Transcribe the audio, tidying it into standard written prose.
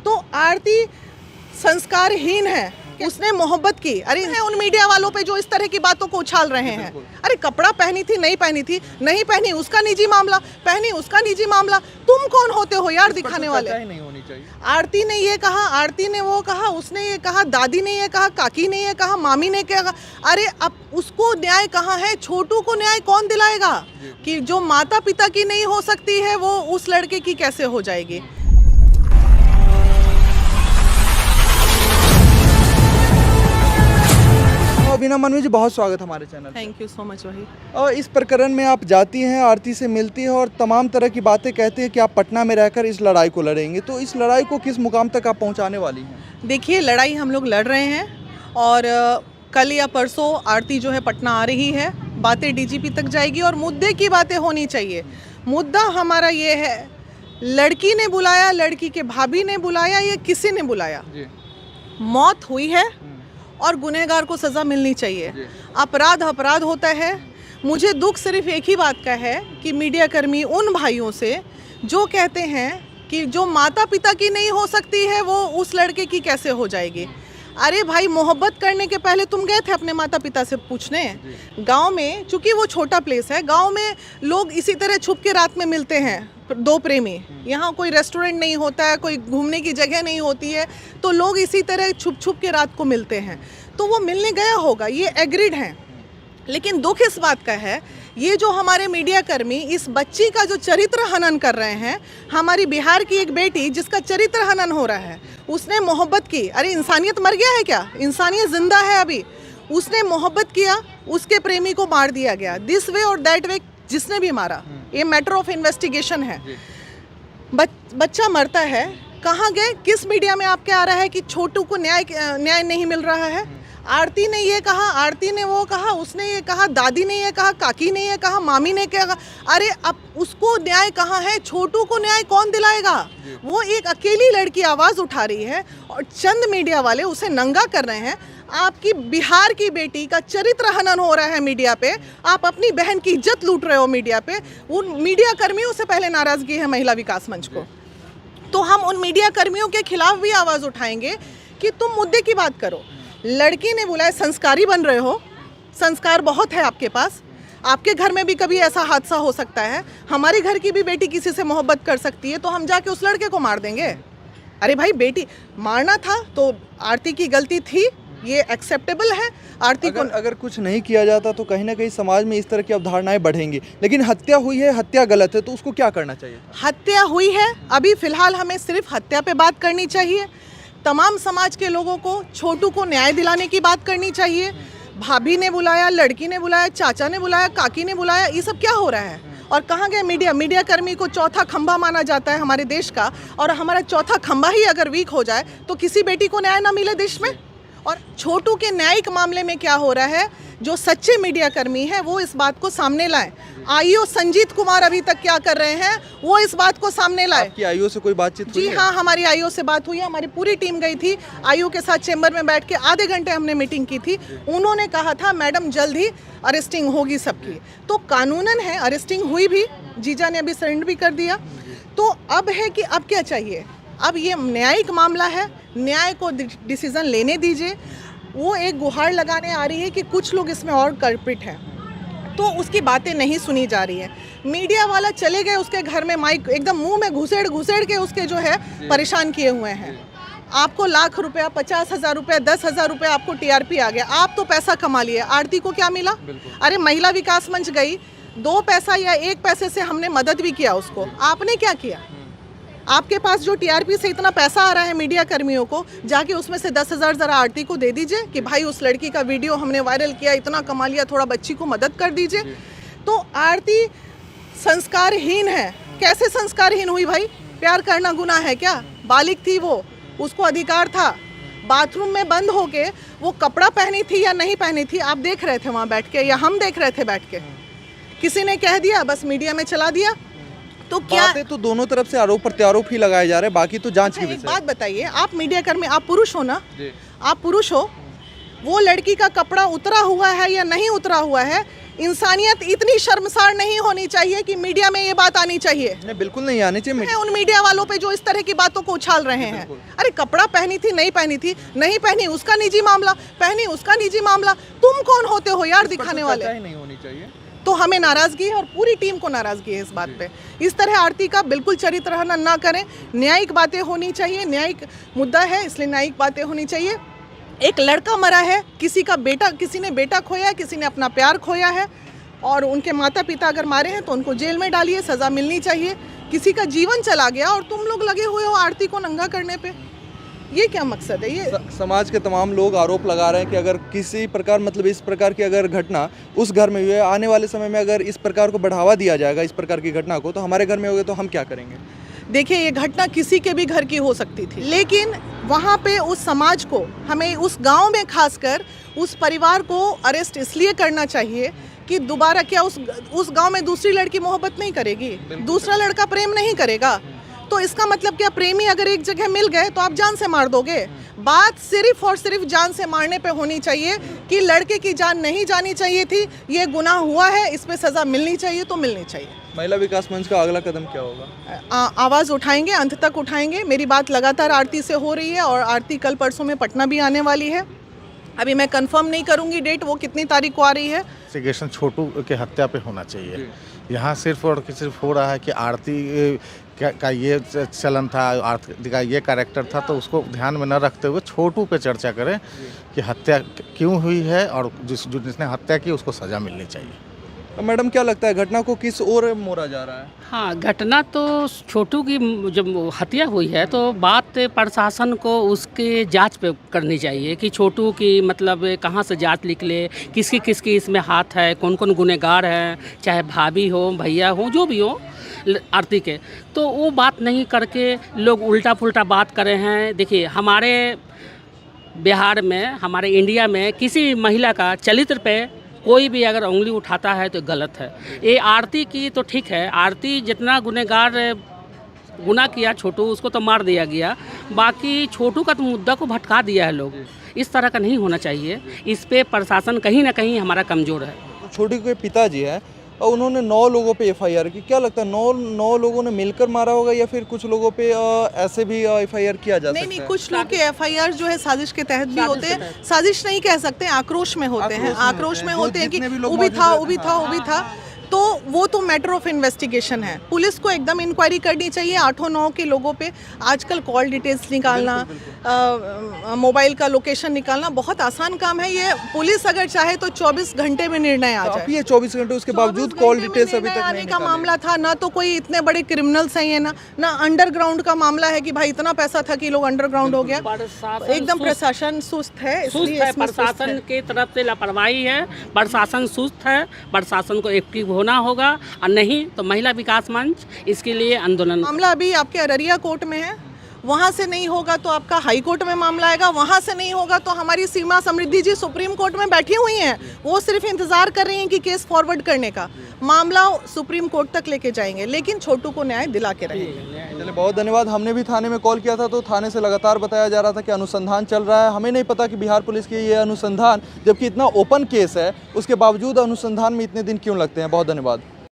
तो आरती संस्कारहीन है, उसने मोहब्बत की। अरे उन मीडिया वालों पे जो इस तरह की बातों को उछाल रहे हैं, अरे कपड़ा पहनी थी नहीं पहनी उसका निजी मामला, पहनी उसका निजी मामला, तुम कौन होते हो यार दिखाने वाले। नहीं होनी चाहिए। आरती ने ये कहा, आरती ने वो कहा, उसने ये कहा, दादी ने ये कहा, काकी ने ये कहा, मामी ने क्या कहा। अरे अब उसको न्याय कहाँ है? छोटू को न्याय कौन दिलाएगा? कि जो माता पिता की नहीं हो सकती है वो उस लड़के की कैसे हो जाएगी। बीना मनवी जी, बहुत स्वागत हमारे channel. Thank you so much वही। और इस प्रकरण में आप जाती हैं, आरती से मिलती हैं और तमाम तरह की बातें कहते हैं कि आप पटना में रहकर इस लड़ाई को लड़ेंगे, तो इस लड़ाई को किस मुकाम तक आप पहुंचाने वाली हैं? देखिए, लड़ाई हम लोग लड़ रहे हैं और कल या परसों आरती जो है पटना आ रही है, बातें डीजीपी तक जाएगी और मुद्दे की बातें होनी चाहिए। मुद्दा हमारा ये है, लड़की ने बुलाया, लड़की के भाभी ने बुलाया या किसी ने बुलाया, मौत हुई है और गुनहगार को सज़ा मिलनी चाहिए। अपराध अपराध होता है। मुझे दुख सिर्फ एक ही बात का है कि मीडिया कर्मी उन भाइयों से जो कहते हैं कि जो माता पिता की नहीं हो सकती है वो उस लड़के की कैसे हो जाएगी। अरे भाई, मोहब्बत करने के पहले तुम गए थे अपने माता पिता से पूछने? गांव में, चूंकि वो छोटा प्लेस है, गांव में लोग इसी तरह छुप के रात में मिलते हैं, दो प्रेमी। यहाँ कोई रेस्टोरेंट नहीं होता है, कोई घूमने की जगह नहीं होती है, तो लोग इसी तरह छुप छुप के रात को मिलते हैं। तो वो मिलने गया होगा, ये एग्रीड हैं। लेकिन दुख इस बात का है, ये जो हमारे मीडिया कर्मी इस बच्ची का जो चरित्र हनन कर रहे हैं, हमारी बिहार की एक बेटी जिसका चरित्र हनन हो रहा है, उसने मोहब्बत की। अरे इंसानियत मर गया है क्या? इंसानियत जिंदा है अभी। उसने मोहब्बत किया, उसके प्रेमी को मार दिया गया, दिस वे और दैट वे, जिसने भी मारा, ये मैटर ऑफ इन्वेस्टिगेशन है। बच्चा मरता है, कहाँ गए? किस मीडिया में आपके आ रहा है कि छोटू को न्याय नहीं मिल रहा है? आरती ने ये कहा, आरती ने वो कहा, उसने ये कहा, दादी ने ये कहा, काकी ने ये कहा, मामी ने क्या कहा। अरे अब उसको न्याय कहाँ है? छोटू को न्याय कौन दिलाएगा? वो एक अकेली लड़की आवाज़ उठा रही है और चंद मीडिया वाले उसे नंगा कर रहे हैं। आपकी बिहार की बेटी का चरित्र हनन हो रहा है मीडिया पे, आप अपनी बहन की इज्जत लूट रहे हो मीडिया पे। उन मीडिया कर्मियों से पहले नाराज़गी है महिला विकास मंच को, तो हम उन मीडिया कर्मियों के खिलाफ भी आवाज़ उठाएंगे कि तुम मुद्दे की बात करो। लड़की ने बुलाया, संस्कारी बन रहे हो, संस्कार बहुत है आपके पास, आपके घर में भी कभी ऐसा हादसा हो सकता है, हमारे घर की भी बेटी किसी से मोहब्बत कर सकती है, तो हम जाके उस लड़के को मार देंगे? अरे भाई, बेटी मारना था तो आरती की गलती थी, ये एक्सेप्टेबल है। आरती को अगर कुछ नहीं किया जाता तो कहीं ना कहीं समाज में इस तरह की अवधारणाएं बढ़ेंगी, लेकिन हत्या हुई है, हत्या गलत है, तो उसको क्या करना चाहिए? हत्या हुई है, अभी फिलहाल हमें सिर्फ हत्या पे बात करनी चाहिए। तमाम समाज के लोगों को छोटू को न्याय दिलाने की बात करनी चाहिए। भाभी ने बुलाया, लड़की ने बुलाया, चाचा ने बुलाया, काकी ने बुलाया, ये सब क्या हो रहा है? और कहाँ गए मीडिया? मीडिया कर्मी को चौथा खंभा माना जाता है हमारे देश का, और हमारा चौथा खंभा ही अगर वीक हो जाए तो किसी बेटी को न्याय ना मिले देश में। और छोटू के न्यायिक मामले में क्या हो रहा है, जो सच्चे मीडिया कर्मी हैं वो इस बात को सामने लाएं। आईओ संजीत कुमार अभी तक क्या कर रहे हैं, वो इस बात को सामने लाए। आपकी आईओ से कोई बातचीत हुई? जी हाँ, हमारी आईओ से बात हुई है, हमारी पूरी टीम गई थी आईओ के साथ, चेंबर में बैठ के आधे घंटे हमने मीटिंग की थी। उन्होंने कहा था मैडम जल्द ही अरेस्टिंग होगी सबकी, तो कानूनन है, अरेस्टिंग हुई भी, जीजा ने अभी सरेंडर भी कर दिया। तो अब है कि अब क्या चाहिए? अब ये न्यायिक मामला है, न्याय को डिसीजन लेने दीजिए। वो एक गुहार लगाने आ रही है कि कुछ लोग इसमें और कल्प्रिट हैं, तो उसकी बातें नहीं सुनी जा रही है। मीडिया वाला चले गए उसके घर में, माइक एकदम मुंह में घुसेड़ के उसके जो है परेशान किए हुए हैं। आपको लाख रुपया, 50,000 रुपया, 10,000 रुपया आपको टीआरपी आ गया, आप तो पैसा कमा लिए, आरती को क्या मिला? अरे महिला विकास मंच गई, 2 पैसा या 1 पैसे से हमने मदद भी किया उसको, आपने क्या किया? आपके पास जो टीआरपी से इतना पैसा आ रहा है मीडिया कर्मियों को, जाके उसमें से 10,000 ज़रा आरती को दे दीजिए कि भाई उस लड़की का वीडियो हमने वायरल किया, इतना कमा लिया, थोड़ा बच्ची को मदद कर दीजिए। तो आरती संस्कारहीन है। कैसे संस्कारहीन हुई भाई? प्यार करना गुनाह है क्या? बालिग थी वो, उसको अधिकार था। बाथरूम में बंद होके वो कपड़ा पहनी थी या नहीं पहनी थी, आप देख रहे थे वहाँ बैठ के, या हम देख रहे थे बैठ के? किसी ने कह दिया, बस मीडिया में चला दिया। तो क्या बातें तो दोनों तरफ से आरोप प्रत्यारोप ही लगाए जा रहे हैं, बाकी तो जांच की विषय। बात बताइए, आप मीडिया कर्मी, आप पुरुष हो ना? आप पुरुष हो, वो लड़की का कपड़ा उतरा हुआ है या नहीं उतरा हुआ है, इंसानियत इतनी शर्मसार नहीं होनी चाहिए कि मीडिया में ये बात आनी चाहिए। नहीं, बिल्कुल नहीं आनी चाहिए। उन मीडिया वालों पे जो इस तरह की बातों को उछाल रहे हैं। अरे कपड़ा पहनी थी, नहीं पहनी थी, नहीं पहनी उसका निजी मामला, पहनी उसका निजी मामला। तुम कौन होते हो यार दिखाने वाले? नहीं होनी चाहिए। तो हमें नाराजगी है और पूरी टीम को नाराजगी है इस बात पे। इस तरह आरती का बिल्कुल चरित्र हनन ना करें। न्यायिक बातें होनी चाहिए, न्यायिक मुद्दा है इसलिए न्यायिक बातें होनी चाहिए। एक लड़का मरा है, किसी का बेटा, किसी ने बेटा खोया है, किसी ने अपना प्यार खोया है, और उनके माता पिता अगर मारे हैं तो उनको जेल में डालिए, सज़ा मिलनी चाहिए। किसी का जीवन चला गया और तुम लोग लगे हुए हो आरती को नंगा करने पे, ये क्या मकसद है? ये समाज के तमाम लोग आरोप लगा रहे हैं कि अगर किसी प्रकार मतलब इस प्रकार की अगर घटना उस घर में हुई है, आने वाले समय में अगर इस प्रकार को बढ़ावा दिया जाएगा इस प्रकार की घटना को, तो हमारे घर में होगी तो हम क्या करेंगे? देखिए, ये घटना किसी के भी घर की हो सकती थी, लेकिन वहाँ पे उस समाज को, हमें उस गांव में खासकर उस परिवार को अरेस्ट इसलिए करना चाहिए कि दोबारा क्या उस गांव में दूसरी लड़की मोहब्बत नहीं करेगी, दूसरा लड़का प्रेम नहीं करेगा। तो इसका मतलब क्या, प्रेमी अगर एक जगह मिल गए तो आप जान से मार दोगे? बात सिर्फ और सिर्फ जान से मारने पे होनी चाहिए कि लड़के की जान नहीं जानी चाहिए थी, ये गुनाह हुआ है, इस पे सज़ा मिलनी चाहिए तो मिलनी चाहिए। महिला विकास मंच का अगला कदम क्या होगा? आवाज़ उठाएंगे, अंत तक उठाएंगे। मेरी बात लगातार आरती से हो रही है और आरती कल परसों में पटना भी आने वाली है। अभी मैं कंफर्म नहीं करूंगी डेट, वो कितनी तारीख को आ रही है। इन्वेस्टिगेशन छोटू के हत्या पे होना चाहिए। यहाँ सिर्फ और सिर्फ हो रहा है कि आरती का ये चलन था, आरती का ये कैरेक्टर था, तो उसको ध्यान में न रखते हुए छोटू पे चर्चा करें कि हत्या क्यों हुई है और जिसने हत्या की उसको सज़ा मिलनी चाहिए। मैडम क्या लगता है घटना को किस ओर मोड़ा जा रहा है? हाँ, घटना तो छोटू की जब हत्या हुई है तो बात प्रशासन को उसके जांच पे करनी चाहिए कि छोटू की मतलब कहाँ से जांच निकले, किसकी किसकी इसमें हाथ है, कौन कौन गुनहगार हैं, चाहे भाभी हो, भैया हो, जो भी हो आरती के। तो वो बात नहीं करके लोग उल्टा पुल्टा बात कर रहे हैं। देखिए, हमारे बिहार में, हमारे इंडिया में किसी महिला का चरित्र पे कोई भी अगर उंगली उठाता है तो गलत है। ये आरती की तो ठीक है, आरती जितना गुनहगार गुनाह किया छोटू, उसको तो मार दिया गया, बाकी छोटू का तो मुद्दा को भटका दिया है लोग। इस तरह का नहीं होना चाहिए। इस पे प्रशासन कहीं ना कहीं हमारा कमज़ोर है। छोटू के पिताजी हैं और उन्होंने 9 लोगों पे एफआईआर की। क्या लगता है 9 लोगों ने मिलकर मारा होगा या फिर कुछ लोगों पे ऐसे भी एफआईआर किया जा सकता है? नहीं, कुछ लोग के एफआईआर जो है साजिश के तहत भी होते हैं। साजिश नहीं कह सकते, आक्रोश में होते हैं, आक्रोश में होते हैं कि वो भी था। तो वो तो मैटर ऑफ इन्वेस्टिगेशन है। पुलिस को एकदम इंक्वायरी करनी चाहिए 8-9 के लोगों पे। आजकल कॉल डिटेल्स निकालना, मोबाइल का लोकेशन निकालना बहुत आसान काम है। ये पुलिस अगर चाहे तो 24 घंटे में निर्णय आ जाए। ये 24 घंटे उसके बावजूद कॉल डिटेल्स अभी तक आने का मामला था ना, तो कोई इतने बड़े क्रिमिनल्स हैं ये, ना अंडरग्राउंड का मामला है कि भाई इतना पैसा था कि लोग अंडरग्राउंड हो गया। एकदम प्रशासन सुस्त है, इसलिए प्रशासन की तरफ से लापरवाही है। प्रशासन सुस्त है, प्रशासन को एक्टिव होना होगा, और नहीं तो महिला विकास मंच इसके लिए आंदोलन। मामला अभी आपके अररिया कोर्ट में है, वहाँ से नहीं होगा तो आपका हाई कोर्ट में मामला आएगा, वहाँ से नहीं होगा तो हमारी सीमा समृद्धि जी सुप्रीम कोर्ट में बैठी हुई हैं। वो सिर्फ इंतजार कर रही हैं कि केस फॉरवर्ड करने का। मामला सुप्रीम कोर्ट तक लेके जाएंगे, लेकिन छोटू को न्याय दिला के रहेंगे। चलिए, बहुत धन्यवाद। हमने भी थाने में कॉल किया था तो थाने से लगातार बताया जा रहा था कि अनुसंधान चल रहा है। हमें नहीं पता कि बिहार पुलिस की ये अनुसंधान, जबकि इतना ओपन केस है, उसके बावजूद अनुसंधान में इतने दिन क्यों लगते हैं। बहुत धन्यवाद।